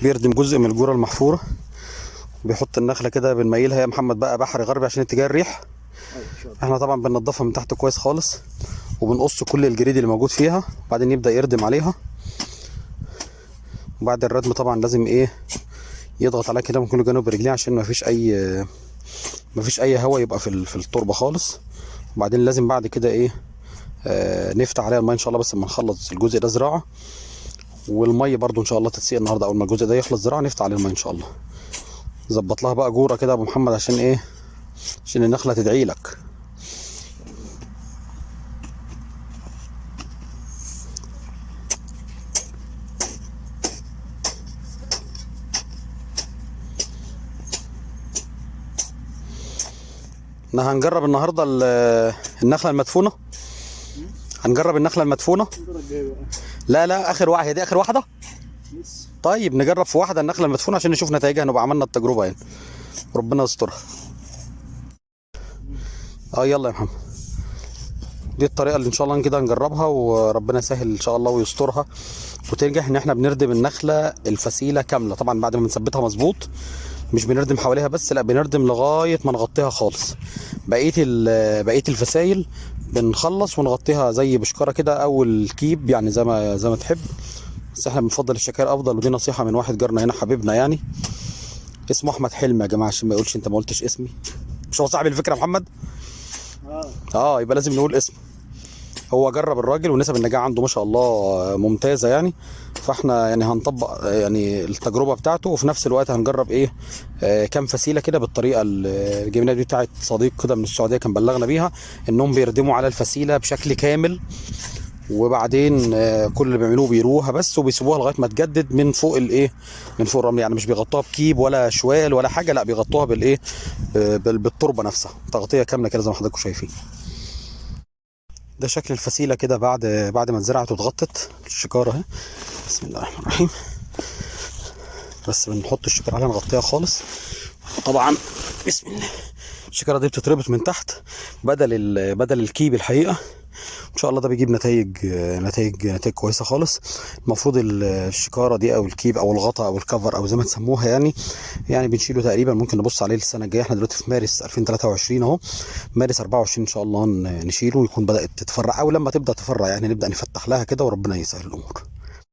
بيردم جزء من الجوره المحفوره، بيحط النخله كده بنميلها يا محمد بقى بحري غربي عشان اتجاه الريح. احنا طبعا بننضفها من تحت كويس خالص، وبنقص كل الجريد اللي موجود فيها، وبعدين يبدا يردم عليها. وبعد الردم طبعا لازم ايه يضغط عليها كده من كل جانب برجليه عشان مفيش اي هواء يبقى في التربه خالص. وبعدين لازم بعد كده ايه نفتح عليها الميه ان شاء الله بس لما نخلص الجزء ده زراعه، والميه برضو ان شاء الله تتسقي النهارده اول ما الجزء ده يخلص زراعه نفتح عليه الميه ان شاء الله. ظبط لها بقى جوره كده يا ابو محمد عشان ايه؟ عشان النخله تدعي لك. احنا هنجرب النهارده النخله المدفونه. هنجرب النخله المدفونه. لا اخر واحده، هي دي اخر واحده. طيب نجرب في واحده النخله المدفونه عشان نشوف نتائجها، نبقى عملنا التجربه يعني. ربنا يسترها. يلا يا محمد، دي الطريقه اللي ان شاء الله كده هنجربها وربنا يسهل ان شاء الله ويسترها وتنجح. ان احنا بنردم النخله الفسيله كامله طبعا بعد ما بنثبتها مظبوط، مش بنردم حواليها بس، لا بنردم لغايه ما نغطيها خالص. بقيه الفسايل بنخلص ونغطيها زي بشكاره كده او الكيب يعني زي ما تحب، بس احنا بنفضل الشكاير افضل. ودي نصيحه من واحد جارنا هنا حبيبنا يعني، اسمه احمد حلمي يا جماعه عشان ما يقولش انت ما قلتش اسمي. مش هو صاحب الفكره يا محمد؟ يبقى لازم نقول اسمه. هو جرب الراجل ونسب النجاح عنده ما شاء الله ممتازه يعني، فاحنا يعني هنطبق يعني التجربه بتاعته، وفي نفس الوقت هنجرب ايه كام فسيله كده بالطريقه الجميله دي بتاعت صديق كده من السعوديه كان بلغنا بيها، انهم بيردموا على الفسيله بشكل كامل، وبعدين كل اللي بيعملوه بيروها بس وبيسيبوها لغايه ما تجدد من فوق الايه، من فوق الرمل يعني. مش بيغطوها بكيب ولا شوال ولا حاجه، لا بيغطوها بالايه بالتربه نفسها، تغطيه كامله كده زي ما حضراتكم شايفين. ده شكل الفسيله كده بعد ما اتزرعت واتغطت الشكاره اهي. بسم الله الرحمن الرحيم. بس بنحط الشكاره عليها نغطيها خالص طبعا. بسم الله. الشكاره دي بتتربط من تحت بدل الكيب الحقيقه. ان شاء الله ده بيجيب نتائج كويسه خالص. المفروض الشكاره دي او الكيب او الغطا او الكفر او زي ما تسموها يعني بنشيله تقريبا، ممكن نبص عليه السنه الجايه. احنا دلوقتي في مارس 2023 اهو، مارس 24 ان شاء الله نشيله ويكون بدات تتفرع، او لما تبدا تفرع يعني نبدا نفتح لها كده وربنا يسهل الامور.